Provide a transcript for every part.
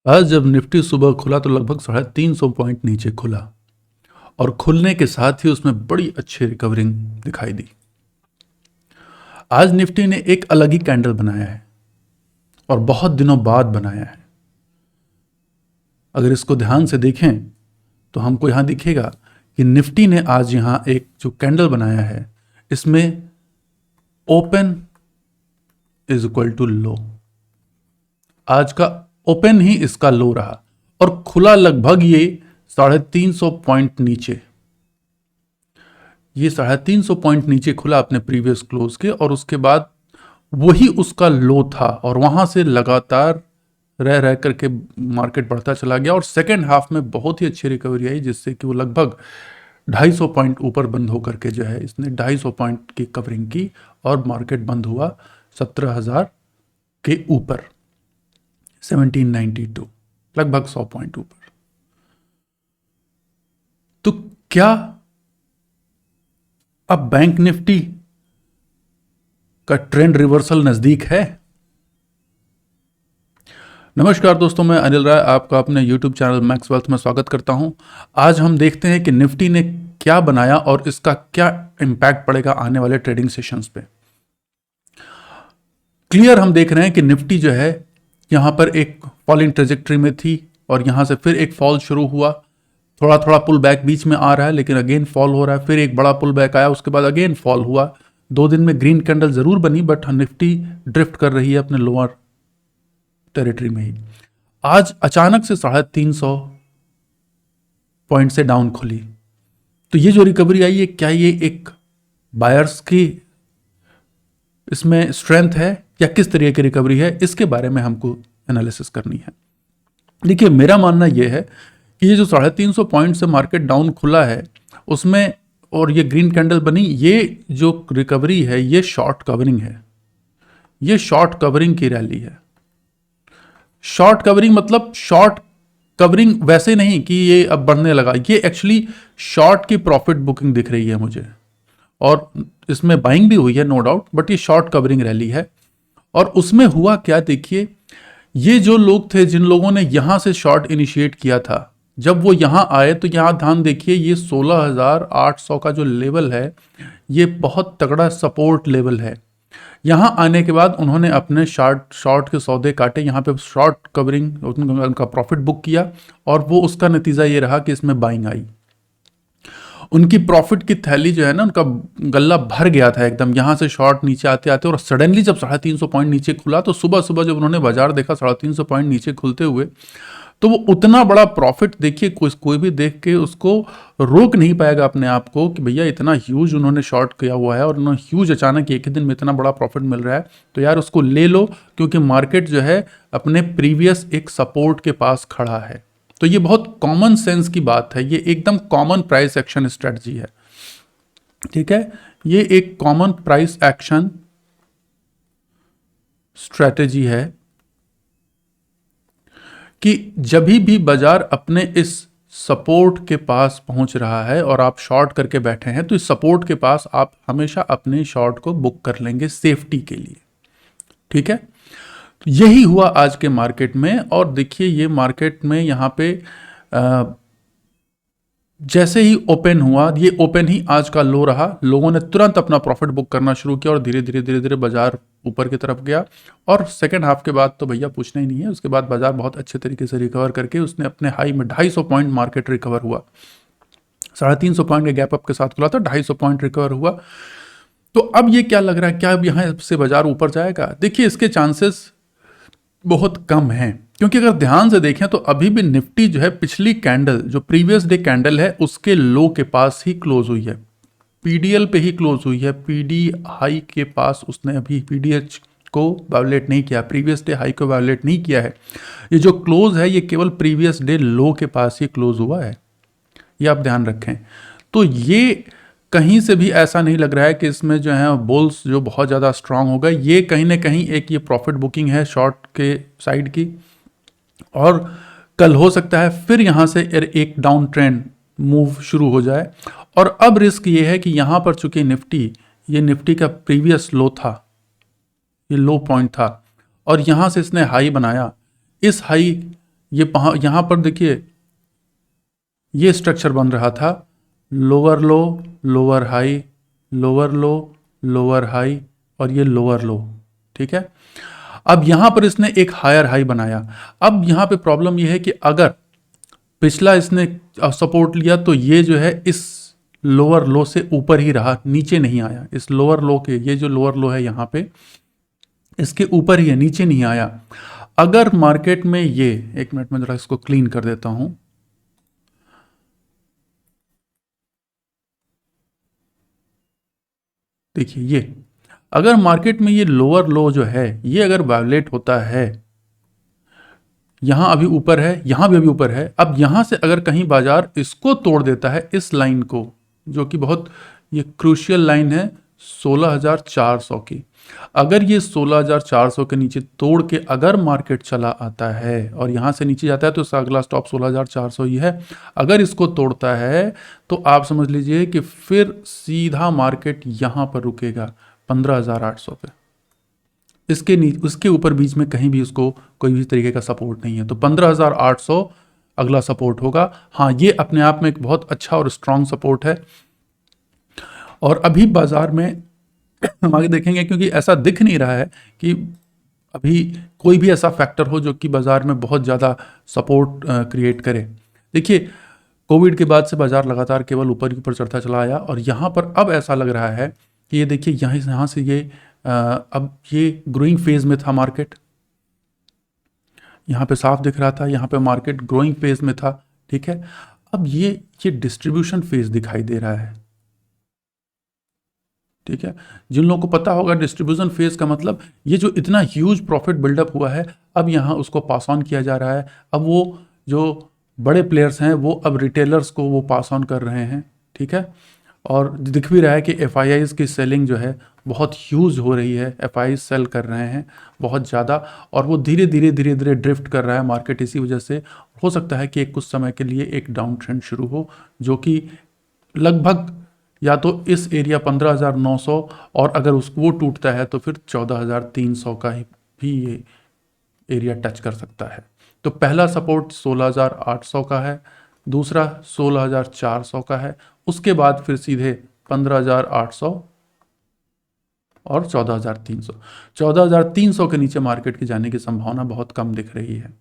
आज जब निफ्टी सुबह खुला तो लगभग 350 पॉइंट नीचे खुला और खुलने के साथ ही उसमें बड़ी अच्छी रिकवरिंग दिखाई दी। आज निफ्टी ने एक अलग ही कैंडल बनाया है और बहुत दिनों बाद बनाया है। अगर इसको ध्यान से देखें तो हमको यहां दिखेगा कि निफ्टी ने आज यहां एक जो कैंडल बनाया है इसमें open is equal to low. आज का ओपन ही इसका लो रहा और खुला लगभग ये 350 पॉइंट नीचे। ये 350 पॉइंट नीचे खुला अपने प्रीवियस क्लोज के और उसके बाद वही उसका लो था और वहां से लगातार रह करके मार्केट बढ़ता चला गया और सेकेंड हाफ में बहुत ही अच्छी रिकवरी आई जिससे कि वो लगभग 250 पॉइंट ऊपर बंद होकर के जो है इसने 250 पॉइंट की कवरिंग की और मार्केट बंद हुआ 17,000 के ऊपर, 1792, लगभग 100 पॉइंट ऊपर। तो क्या अब बैंक निफ्टी का ट्रेंड रिवर्सल नजदीक है? नमस्कार दोस्तों, मैं अनिल राय आपका अपने YouTube चैनल मैक्स वेल्थ में स्वागत करता हूं। आज हम देखते हैं कि निफ्टी ने क्या बनाया और इसका क्या इंपैक्ट पड़ेगा आने वाले ट्रेडिंग सेशंस पे। क्लियर हम देख रहे हैं कि निफ्टी जो है यहां पर एक फॉलिंग ट्रेजेक्ट्री में थी और यहां से फिर एक फॉल शुरू हुआ, थोड़ा थोड़ा पुल बैक बीच में आ रहा है लेकिन अगेन फॉल हो रहा है, फिर एक बड़ा पुल बैक आया, उसके बाद अगेन फॉल हुआ। 2 दिन में ग्रीन कैंडल जरूर बनी बट निफ्टी ड्रिफ्ट कर रही है अपने लोअर टेरिटरी में ही। आज अचानक से 350 पॉइंट से डाउन खुली, तो ये जो रिकवरी आई है क्या ये एक बायर्स की इसमें स्ट्रेंथ है या किस तरीके की रिकवरी है, इसके बारे में हमको एनालिसिस करनी है। देखिए, मेरा मानना यह है कि ये जो 350 पॉइंट से मार्केट डाउन खुला है उसमें और ये ग्रीन कैंडल बनी, ये जो रिकवरी है ये शॉर्ट कवरिंग है। ये शॉर्ट कवरिंग की रैली है। शॉर्ट कवरिंग मतलब शॉर्ट कवरिंग वैसे नहीं कि ये अब बढ़ने लगा, ये एक्चुअली शॉर्ट की प्रॉफिट बुकिंग दिख रही है मुझे और इसमें बाइंग भी हुई है नो डाउट, बट ये शॉर्ट कवरिंग रैली है। और उसमें हुआ क्या, देखिए, ये जो लोग थे जिन लोगों ने यहां से शॉर्ट इनिशिएट किया था, जब वो यहां आए तो यहां ध्यान देखिए, ये 16,800 का जो लेवल है ये बहुत तगड़ा सपोर्ट लेवल है। यहां आने के बाद उन्होंने अपने शॉर्ट के सौदे काटे, यहां पे शॉर्ट कवरिंग उनका प्रॉफिट बुक किया और वो उसका नतीजा ये रहा कि इसमें बाइंग आई। उनकी प्रॉफिट की थैली जो है ना, उनका गल्ला भर गया था एकदम, यहां से शॉर्ट नीचे आते आते और सडनली जब 350 पॉइंट नीचे खुला तो सुबह सुबह जब उन्होंने बाजार देखा 350 पॉइंट नीचे खुलते हुए, तो वो उतना बड़ा प्रॉफिट, देखिए कोई भी देख के उसको रोक नहीं पाएगा अपने आप को कि भैया इतना ह्यूज उन्होंने शॉर्ट किया हुआ है और उन्होंने ह्यूज अचानक एक ही दिन में इतना बड़ा प्रॉफिट मिल रहा है, तो यार उसको ले लो, क्योंकि मार्केट जो है अपने प्रीवियस एक सपोर्ट के पास खड़ा है। तो ये बहुत कॉमन सेंस की बात है, ये एकदम कॉमन प्राइस एक्शन स्ट्रेटजी है, ठीक है। ये एक कॉमन प्राइस एक्शन स्ट्रेटजी है कि जब भी बाजार अपने इस सपोर्ट के पास पहुंच रहा है और आप शॉर्ट करके बैठे हैं तो इस सपोर्ट के पास आप हमेशा अपने शॉर्ट को बुक कर लेंगे सेफ्टी के लिए, ठीक है। तो यही हुआ आज के मार्केट में और देखिए ये मार्केट में यहाँ पे जैसे ही ओपन हुआ, ये ओपन ही आज का लो रहा, लोगों ने तुरंत अपना प्रॉफिट बुक करना शुरू किया और धीरे धीरे बाजार ऊपर की तरफ गया और सेकेंड हाफ के बाद तो भैया पूछना ही नहीं है। उसके बाद बाजार बहुत अच्छे तरीके से रिकवर करके उसने अपने हाई में 250 पॉइंट मार्केट रिकवर हुआ, 350 पॉइंट के गैप अप के साथ खुला था, 250 पॉइंट रिकवर हुआ। तो अब ये क्या लग रहा है, क्या अब यहाँ से बाजार ऊपर जाएगा? देखिए इसके चांसेस बहुत कम हैं, क्योंकि अगर ध्यान से देखें तो अभी भी निफ्टी जो है पिछली कैंडल जो प्रीवियस डे कैंडल है उसके लो के पास ही क्लोज हुई है, पीडीएल पे ही क्लोज हुई है, पीडी हाई के पास उसने अभी पीडीएच को वायोलेट नहीं किया, प्रीवियस डे हाई को वायोलेट नहीं किया है। ये जो क्लोज है ये केवल प्रीवियस डे लो के पास ही क्लोज हुआ है, ये आप ध्यान रखें। तो ये कहीं से भी ऐसा नहीं लग रहा है कि इसमें जो है बुल्स जो बहुत ज़्यादा स्ट्रांग हो गए, ये कहीं ना कहीं एक ये प्रॉफिट बुकिंग है शॉर्ट के साइड की और कल हो सकता है फिर यहाँ से एक डाउन ट्रेंड मूव शुरू हो जाए। और अब रिस्क ये है कि यहाँ पर चूंकि ये निफ्टी का प्रीवियस लो था, ये लो पॉइंट था और यहाँ से इसने हाई बनाया, इस हाई यहाँ पर देखिए ये स्ट्रक्चर बन रहा था, लोअर लो, लोअर हाई, लोअर लो, लोअर हाई और ये लोअर लो, ठीक है। अब यहाँ पर इसने एक हायर हाई बनाया। अब यहाँ पे प्रॉब्लम ये है कि अगर पिछला इसने सपोर्ट लिया तो ये जो है इस लोअर लो से ऊपर ही रहा, नीचे नहीं आया। इस लोअर लो के, ये जो लोअर लो है यहाँ पे, इसके ऊपर ही है, नीचे नहीं आया। अगर मार्केट में ये, एक मिनट में जरा इसको क्लीन कर देता हूं, देखिए ये, अगर मार्केट में ये लोअर लो जो है ये अगर वायलेट होता है, यहां अभी ऊपर है, यहां भी अभी ऊपर है, अब यहां से अगर कहीं बाजार इसको तोड़ देता है, इस लाइन को, जो कि बहुत ये क्रूशियल लाइन है 16,400 की, अगर ये 16,400 के नीचे तोड़ के अगर मार्केट चला आता है और यहां से नीचे जाता है तो इसका अगला स्टॉप 16,400 ही है। अगर इसको तोड़ता है तो आप समझ लीजिए कि फिर सीधा मार्केट यहां पर रुकेगा 15,800 पे। इसके उसके ऊपर बीच में कहीं भी उसको कोई भी तरीके का सपोर्ट नहीं है, तो 15,800 अगला सपोर्ट होगा। हाँ, ये अपने आप में एक बहुत अच्छा और स्ट्रांग सपोर्ट है। और अभी बाजार में हम आगे देखेंगे, क्योंकि ऐसा दिख नहीं रहा है कि अभी कोई भी ऐसा फैक्टर हो जो कि बाजार में बहुत ज़्यादा सपोर्ट क्रिएट करे। देखिए, कोविड के बाद से बाजार लगातार केवल ऊपर ही ऊपर चढ़ता चला आया और यहाँ पर अब ऐसा लग रहा है कि ये देखिए यहाँ से ये अब ये ग्रोइंग फेज में था मार्केट, यहाँ पे साफ दिख रहा था, यहाँ पे मार्केट ग्रोइंग फेज में था, ठीक है। अब ये डिस्ट्रीब्यूशन फेज दिखाई दे रहा है, ठीक है। जिन लोगों को पता होगा डिस्ट्रीब्यूशन फेज का मतलब, ये जो इतना ह्यूज प्रॉफिट बिल्डअप हुआ है अब यहाँ उसको पास ऑन किया जा रहा है। अब वो जो बड़े प्लेयर्स हैं वो अब रिटेलर्स को वो पास ऑन कर रहे हैं, ठीक है। और दिख भी रहा है कि एफआईआईज की सेलिंग जो है बहुत ह्यूज हो रही है, एफआईआई सेल कर रहे हैं बहुत ज़्यादा, और वो धीरे धीरे ड्रिफ्ट कर रहा है मार्केट। इसी वजह से हो सकता है कि एक कुछ समय के लिए एक डाउन ट्रेंड शुरू हो, जो कि लगभग या तो इस एरिया 15,900 और अगर उसको वो टूटता है तो फिर 14,300 का ही भी ये एरिया टच कर सकता है। तो पहला सपोर्ट 16,800 का है, दूसरा 16,400 का है, उसके बाद फिर सीधे 15,800 और 14,300। 14,300 के नीचे मार्केट की जाने की संभावना बहुत कम दिख रही है।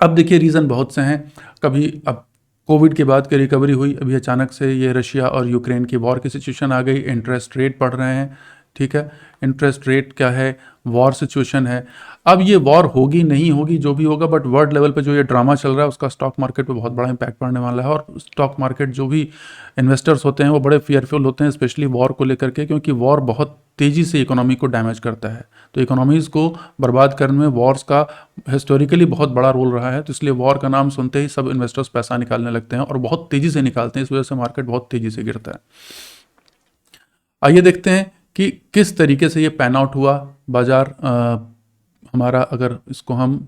अब देखिए, रीज़न बहुत से हैं। कभी अब कोविड के बाद की रिकवरी हुई, अभी अचानक से ये रशिया और यूक्रेन की वॉर की सिचुएशन आ गई, इंटरेस्ट रेट बढ़ रहे हैं, ठीक है। इंटरेस्ट रेट क्या है, वॉर सिचुएशन है। अब ये वॉर होगी नहीं होगी जो भी होगा, बट वर्ल्ड लेवल पे जो ये ड्रामा चल रहा है उसका स्टॉक मार्केट पे बहुत बड़ा इंपैक्ट पड़ने वाला है। और स्टॉक मार्केट जो भी इन्वेस्टर्स होते हैं वो बड़े फेयरफुल होते हैं, स्पेशली वॉर को लेकर के, क्योंकि वॉर बहुत तेज़ी से इकोनॉमी को डैमेज करता है। तो इकोनॉमीज़ को बर्बाद करने में वॉर्स का हिस्टोरिकली बहुत बड़ा रोल रहा है। तो इसलिए वॉर का नाम सुनते ही सब इन्वेस्टर्स पैसा निकालने लगते हैं और बहुत तेज़ी से निकालते हैं, इस वजह से मार्केट बहुत तेज़ी से गिरता है। आइए देखते हैं कि किस तरीके से ये पैन आउट हुआ बाजार हमारा। अगर इसको हम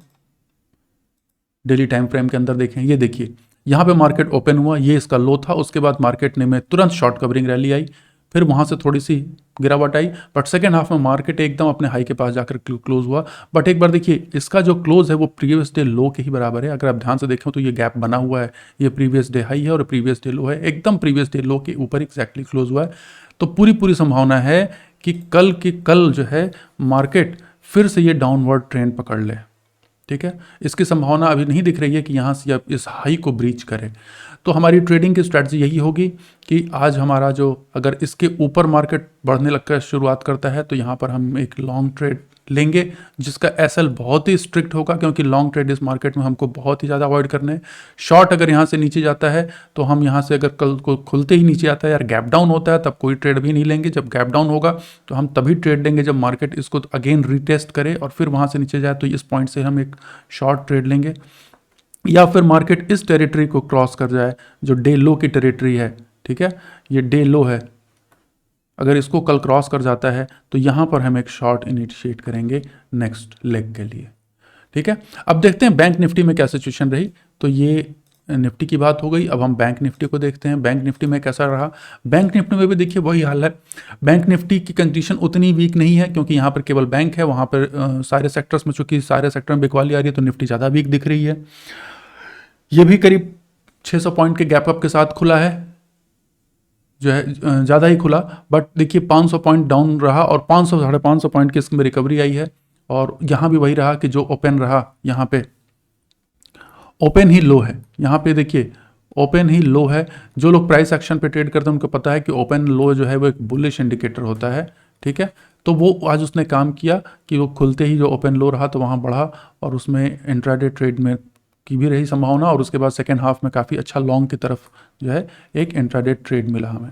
डेली टाइम फ्रेम के अंदर देखें, ये देखिए यहाँ पे मार्केट ओपन हुआ, ये इसका लो था, उसके बाद मार्केट ने में तुरंत शॉर्ट कवरिंग रैली आई, फिर वहाँ से थोड़ी सी गिरावट आई, बट सेकेंड हाफ में मार्केट एकदम अपने हाई के पास जाकर क्लोज हुआ। बट एक बार देखिए, इसका जो क्लोज है वो प्रीवियस डे लो के ही बराबर है। अगर आप ध्यान से देखें तो ये गैप बना हुआ है, ये प्रीवियस डे हाई है और प्रीवियस डे लो है, एकदम प्रीवियस डे लो के ऊपर एग्जैक्टली क्लोज हुआ है। तो पूरी संभावना है कि कल जो है मार्केट फिर से ये डाउनवर्ड ट्रेंड पकड़ ले, ठीक है। इसकी संभावना अभी नहीं दिख रही है कि यहाँ से अब इस हाई को ब्रीच करे। तो हमारी ट्रेडिंग की स्ट्रैटेजी यही होगी कि आज हमारा जो, अगर इसके ऊपर मार्केट बढ़ने लगकर शुरुआत करता है तो यहाँ पर हम एक लॉन्ग ट्रेड लेंगे, जिसका एसएल बहुत ही स्ट्रिक्ट होगा, क्योंकि लॉन्ग ट्रेड इस मार्केट में हमको बहुत ही ज़्यादा अवॉइड करने हैं। शॉर्ट अगर यहाँ से नीचे जाता है तो हम यहाँ से, अगर कल को खुलते ही नीचे आता है या गैप डाउन होता है, तब कोई ट्रेड भी नहीं लेंगे। जब गैप डाउन होगा तो हम तभी ट्रेड लेंगे जब मार्केट इसको अगेन रीटेस्ट करे और फिर वहाँ से नीचे जाए, तो इस पॉइंट से हम एक शॉर्ट ट्रेड लेंगे। या फिर मार्केट इस टेरिटरी को क्रॉस कर जाए जो डे लो की टेरिटरी है, ठीक है, ये डे लो है, अगर इसको कल क्रॉस कर जाता है तो यहाँ पर हम एक शॉर्ट इनिशिएट करेंगे नेक्स्ट लेग के लिए, ठीक है। अब देखते हैं बैंक निफ्टी में क्या सिचुएशन रही। तो ये निफ्टी की बात हो गई। अब हम बैंक निफ्टी को देखते हैं, बैंक निफ्टी में कैसा रहा। बैंक निफ्टी में भी देखिए वही हाल है। बैंक निफ्टी की कंडीशन उतनी वीक नहीं है क्योंकि यहाँ पर केवल बैंक है, वहाँ पर सारे सेक्टर्स में, चूंकि सारे सेक्टर में बिकवाली आ रही है तो निफ्टी ज़्यादा वीक दिख रही है। ये भी करीब 600 पॉइंट के गैप अप के साथ खुला है, जो है ज़्यादा ही खुला, बट देखिए 500 पॉइंट डाउन रहा और 500 550 पॉइंट की इसमें रिकवरी आई है। और यहाँ भी वही रहा कि जो ओपन रहा, यहाँ पे ओपन ही लो है, यहाँ पे देखिए ओपन ही लो है। जो लोग प्राइस एक्शन पे ट्रेड करते हैं उनको पता है कि ओपन लो जो है वो एक बुलिश इंडिकेटर होता है, ठीक है। तो वो आज उसने काम किया कि वो खुलते ही जो ओपन लो रहा तो वहाँ बढ़ा और उसमें इंट्राडे ट्रेड में की भी रही संभावना, और उसके बाद सेकेंड हाफ में काफ़ी अच्छा लॉन्ग की तरफ जो है एक इंट्राडे ट्रेड मिला हमें।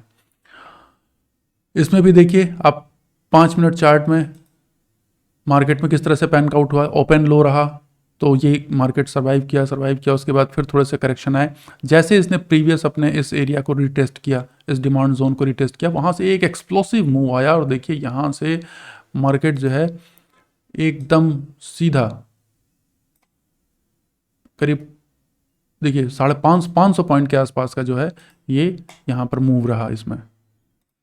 इसमें भी देखिए आप 5 मिनट चार्ट में मार्केट में किस तरह से पैन आउट हुआ। ओपन लो रहा तो ये मार्केट सर्वाइव किया, उसके बाद फिर थोड़े से करेक्शन आए। जैसे इसने प्रीवियस अपने इस एरिया को रिटेस्ट किया, इस डिमांड जोन को रिटेस्ट किया, वहाँ से एक एक्सप्लोसिव मूव आया और देखिए यहाँ से मार्केट जो है एकदम सीधा करीब देखिए 550 पॉइंट के आसपास का जो है ये यहाँ पर मूव रहा। इसमें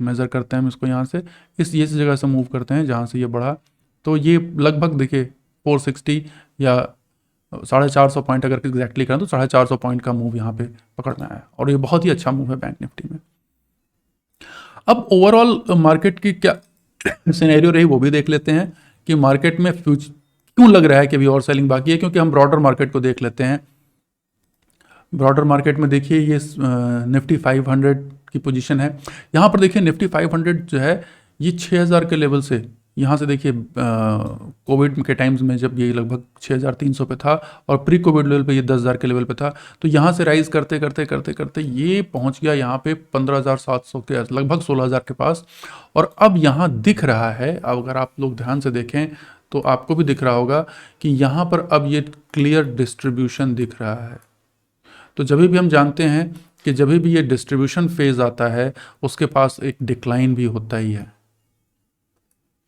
मेज़र करते हैं हम इसको, यहाँ से इस जगह से मूव करते हैं जहाँ से ये बढ़ा, तो ये लगभग देखिए 460 या 450 पॉइंट अगर एग्जैक्टली करें तो 450 पॉइंट का मूव यहाँ पे पकड़ में आया और ये बहुत ही अच्छा मूव है बैंक निफ्टी में। अब ओवरऑल मार्केट की क्या सिनेरियो रही वो भी देख लेते हैं कि मार्केट में क्यों लग रहा है कि अभी और सेलिंग बाकी है, क्योंकि हम ब्रॉडर मार्केट को देख लेते हैं। ब्रॉडर मार्केट में देखिए ये निफ्टी 500 की पोजीशन है। यहाँ पर देखिए निफ्टी 500 जो है ये 6000 के लेवल से, यहाँ से देखिए कोविड के टाइम्स में जब ये लगभग 6300 पे था और प्री कोविड लेवल पे ये 10000 के लेवल पे था, तो यहाँ से राइज करते करते करते करते ये पहुँच गया यहाँ पे 15700 के लगभग 16000 के पास। और अब यहाँ दिख रहा है, अब अगर आप लोग ध्यान से देखें तो आपको भी दिख रहा होगा कि यहाँ पर अब ये क्लियर डिस्ट्रीब्यूशन दिख रहा है। तो जब भी हम जानते हैं कि जब भी ये डिस्ट्रीब्यूशन फेज आता है उसके पास एक डिक्लाइन भी होता ही है,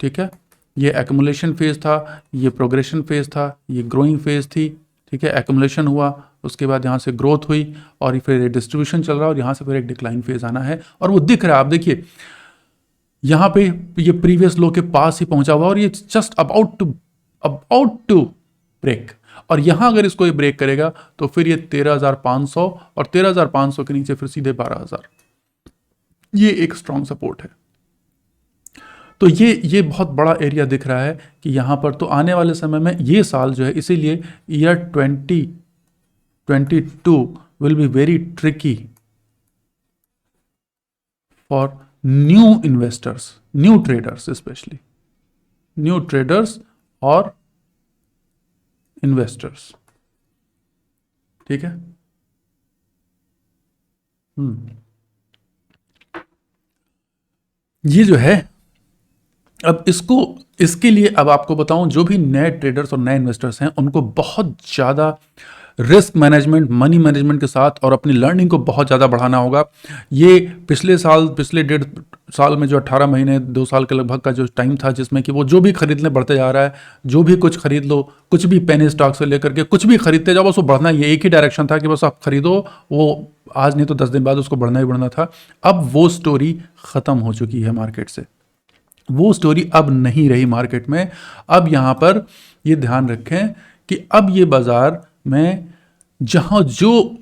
ठीक है। ये एक्युमुलेशन फेज था, ये प्रोग्रेशन फेज था, ये ग्रोइंग फेज थी, ठीक है। एक्युमुलेशन हुआ, उसके बाद यहाँ से ग्रोथ हुई और फिर डिस्ट्रीब्यूशन चल रहा है और यहाँ से फिर एक डिक्लाइन फेज आना है और वो दिख रहा है। आप देखिए यहाँ पे ये प्रीवियस लो के पास ही पहुंचा हुआ और ये जस्ट अबाउट टू ब्रेक, और यहाँ अगर इसको ये ब्रेक करेगा तो फिर ये 13500 और 13500 के नीचे फिर सीधे 12000, ये एक स्ट्रॉन्ग सपोर्ट है। तो ये बहुत बड़ा एरिया दिख रहा है कि यहाँ पर तो आने वाले समय में ये साल जो है, इसीलिए year 2022 will be very tricky for new investors, new traders, specially new traders और इन्वेस्टर्स, ठीक है। ये जो है अब इसके लिए अब आपको बताऊं, जो भी नए ट्रेडर्स और नए इन्वेस्टर्स हैं उनको बहुत ज़्यादा रिस्क मैनेजमेंट, मनी मैनेजमेंट के साथ और अपनी लर्निंग को बहुत ज़्यादा बढ़ाना होगा। ये पिछले 1.5 साल में जो 18 महीने 2 साल के लगभग का जो टाइम था जिसमें कि वो जो भी खरीदने बढ़ते जा रहा है, जो भी कुछ खरीद लो, कुछ भी पेनी स्टॉक से लेकर के कुछ भी खरीदते जाओ बस वो बढ़ना, ये एक ही डायरेक्शन था कि बस आप खरीदो, वो आज नहीं तो 10 दिन बाद उसको बढ़ना ही बढ़ना था। अब वो स्टोरी ख़त्म हो चुकी है मार्केट से, वो स्टोरी अब नहीं रही मार्केट में। अब यहाँ पर ये ध्यान रखें कि अब ये बाजार में जहाँ जो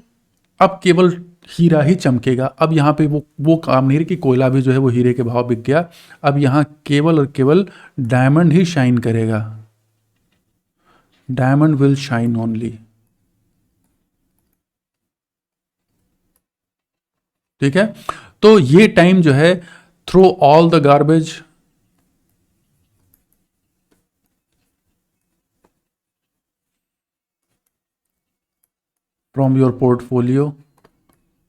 अब केवल हीरा ही चमकेगा, अब यहाँ पे वो काम नहीं रही कि कोयला भी जो है वो हीरे के भाव बिक गया, अब यहाँ केवल और केवल डायमंड ही शाइन करेगा, डायमंड विल शाइन ओनली, ठीक है। तो ये टाइम जो है, throw all the garbage, from your portfolio,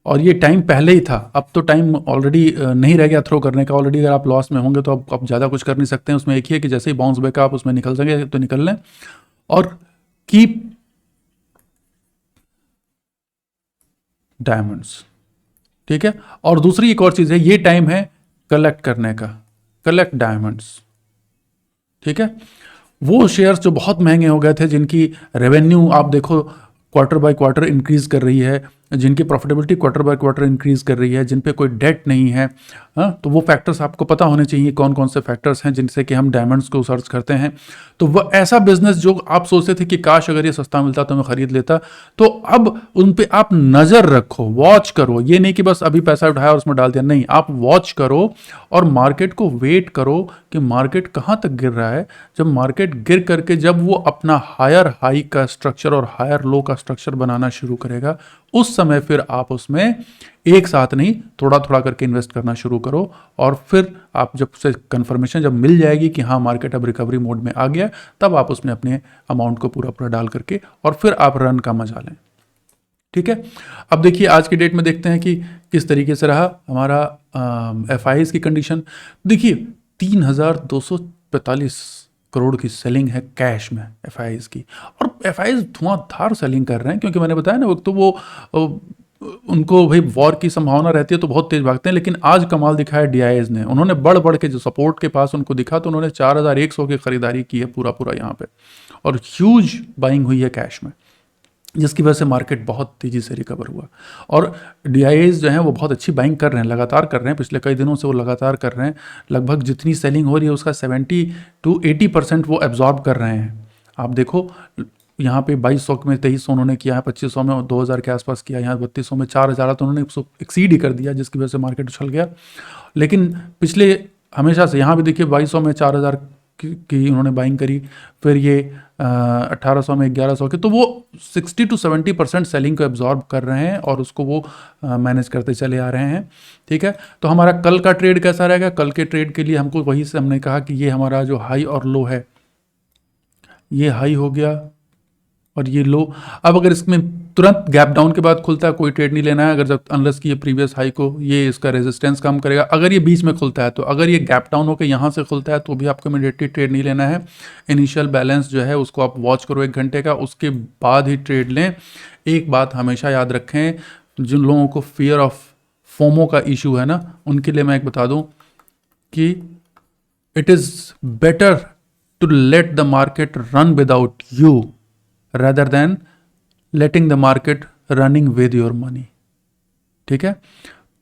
और ये टाइम पहले ही था, अब तो टाइम ऑलरेडी नहीं रह गया थ्रो करने का। ऑलरेडी अगर आप लॉस में होंगे तो अब ज़्यादा कुछ कर नहीं सकते हैं। उसमें एक ही है कि जैसे ही बाउंस बैक आप उसमें निकल सके तो निकल लें और कीप डायमंड्स, ठीक है। और दूसरी एक और चीज़ है, ये टाइम है कलेक्ट करने का, कलेक्ट डायमंड्स, ठीक है। वो शेयर्स जो बहुत महंगे हो गए थे, जिनकी रेवेन्यू आप देखो क्वार्टर बाय क्वार्टर इंक्रीज कर रही है, जिनकी profitability quarter by quarter increase कर रही है, जिन पे कोई डेट नहीं है, हाँ, तो वो फैक्टर्स आपको पता होने चाहिए कौन कौन से फैक्टर्स हैं जिनसे कि हम डायमंड्स को सर्च करते हैं। तो वह ऐसा बिजनेस जो आप सोचते थे कि काश अगर ये सस्ता मिलता तो मैं खरीद लेता, तो अब उन पे आप नज़र रखो, वॉच करो। ये नहीं कि बस अभी पैसा उठाया और उसमें डाल दिया, नहीं, आप वॉच करो और मार्केट को वेट करो कि मार्केट कहाँ तक गिर रहा है। जब मार्केट गिर करके जब वो अपना हायर हाई का स्ट्रक्चर और हायर लो का स्ट्रक्चर बनाना शुरू करेगा, उस समय फिर आप उसमें एक साथ नहीं, थोड़ा थोड़ा करके इन्वेस्ट करना शुरू करो। और फिर आप जब से कंफर्मेशन जब मिल जाएगी कि हाँ मार्केट अब रिकवरी मोड में आ गया, तब आप उसमें अपने अमाउंट को पूरा पूरा डाल करके और फिर आप रन का मजा लें। ठीक है, अब देखिए आज की डेट में देखते हैं कि किस तरीके से रहा हमारा FIIs की कंडीशन। देखिए 3245 करोड़ की सेलिंग है कैश में FIIs की, और FIIs धुआंधार सेलिंग कर रहे हैं, क्योंकि मैंने बताया ना वो तो वो उनको भाई वॉर की संभावना रहती है तो बहुत तेज भागते हैं। लेकिन आज कमाल दिखाया DIAs ने, उन्होंने बढ़ बढ़ के जो सपोर्ट के पास उनको दिखा तो उन्होंने 4100 की खरीदारी की है पूरा पूरा यहाँ पे, और ह्यूज बाइंग हुई है कैश में, जिसकी वजह से मार्केट बहुत तेज़ी से रिकवर हुआ। और DIAs जो हैं वो बहुत अच्छी बाइंग कर रहे हैं, लगातार कर रहे हैं, पिछले कई दिनों से वो लगातार कर रहे हैं। लगभग जितनी सेलिंग हो रही है उसका 70 to 80% वो एब्जॉर्ब कर रहे हैं। आप देखो यहाँ पे 2200 में 2300 उन्होंने किया है, 2500 में 2000 के आसपास किया, यहाँ 3200 में 4000, तो उन्होंने एक्सीड ही कर दिया, जिसकी वजह से मार्केट उछल गया। लेकिन पिछले हमेशा से यहाँ भी देखिए 2200 में 4000 की उन्होंने बाइंग करी, फिर ये 1800 में 1100 के, तो वो 60 to 70% सेलिंग को एब्जॉर्ब कर रहे हैं और उसको वो मैनेज करते चले आ रहे हैं। ठीक है, तो हमारा कल का ट्रेड कैसा रहेगा? कल के ट्रेड के लिए हमको वही से हमने कहा कि ये हमारा जो हाई और लो है, ये हाई हो गया और ये लो। अब अगर इसमें तुरंत गैप डाउन के बाद खुलता है कोई ट्रेड नहीं लेना है, अगर जब अनलेस कि ये प्रीवियस हाई को ये इसका रेजिस्टेंस कम करेगा। अगर ये बीच में खुलता है तो, अगर ये गैप डाउन होकर यहाँ से खुलता है तो भी आपको इमीडिएटली ट्रेड नहीं लेना है। इनिशियल बैलेंस जो है उसको आप वॉच करो 1 घंटे का, उसके बाद ही ट्रेड लें। एक बात हमेशा याद रखें, जिन लोगों को फियर ऑफ फोमो का इशू है ना, उनके लिए मैं एक बता दूं कि it is better to let the market run without you rather than letting the market running with your money। ठीक है,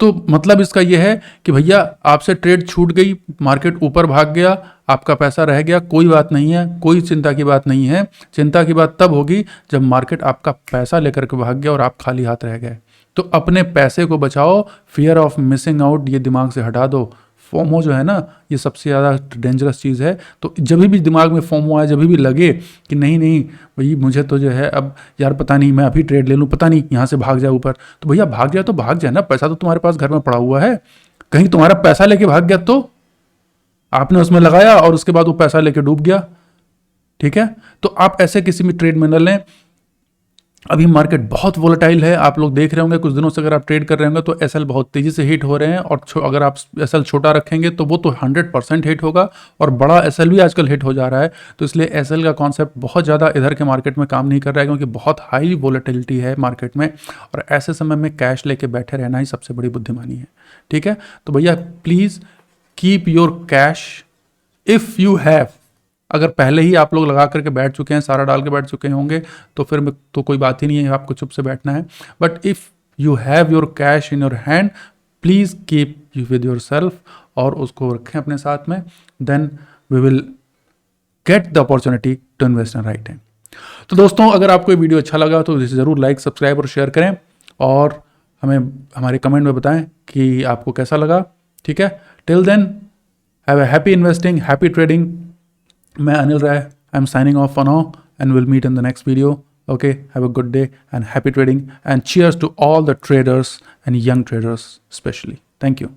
तो मतलब इसका यह है कि भैया आपसे ट्रेड छूट गई, मार्केट ऊपर भाग गया, आपका पैसा रह गया, कोई बात नहीं है, कोई चिंता की बात नहीं है। चिंता की बात तब होगी जब मार्केट आपका पैसा लेकर के भाग गया और आप खाली हाथ रह गए। तो अपने पैसे को बचाओ, फियर ऑफ मिसिंग आउट ये दिमाग से हटा दो। फोमो जो है ना, ये सबसे ज़्यादा डेंजरस चीज़ है। तो जब भी दिमाग में फोमो आए, जब भी लगे कि नहीं नहीं भाई मुझे तो जो है अब यार पता नहीं मैं अभी ट्रेड ले लूँ, पता नहीं यहाँ से भाग जाए ऊपर, तो भैया भाग जाए तो भाग जाए ना, पैसा तो तुम्हारे पास घर में पड़ा हुआ है। कहीं तुम्हारा पैसा लेके भाग गया तो आपने उसमें लगाया और उसके बाद वो पैसा लेके डूब गया। ठीक है, तो आप ऐसे किसी भी ट्रेड में न लें। अभी मार्केट बहुत वोलेटाइल है, आप लोग देख रहे होंगे कुछ दिनों से अगर आप ट्रेड कर रहे होंगे तो SL बहुत तेज़ी से हिट हो रहे हैं, और अगर आप SL छोटा रखेंगे तो वो तो 100% हिट होगा, और बड़ा SL भी आजकल हिट हो जा रहा है। तो इसलिए SL का कॉन्सेप्ट बहुत ज़्यादा इधर के मार्केट में काम नहीं कर रहा है, क्योंकि बहुत हाई वोलेटिलिटी है मार्केट में, और ऐसे समय में कैश लेके बैठे रहना ही सबसे बड़ी बुद्धिमानी है। ठीक है, तो भैया please keep your cash if you have. अगर पहले ही आप लोग लगा करके बैठ चुके हैं, सारा डाल के बैठ चुके होंगे, तो फिर तो कोई बात ही नहीं है, आपको चुप से बैठना है। But if you have your cash in your hand, please keep you with your self, और उसको रखें अपने साथ में। Then we will get the opportunity to invest in right time. तो दोस्तों, अगर आपको ये वीडियो अच्छा लगा तो इसे ज़रूर लाइक, सब्सक्राइब और शेयर करें, और हमें हमारे कमेंट में बताएं कि आपको कैसा लगा। ठीक है, till then have a happy investing, happy trading. मैं Anil Rai, I am signing off for now and we'll meet in the next video. Okay, have a good day and happy trading, and cheers to all the traders and young traders especially. Thank you.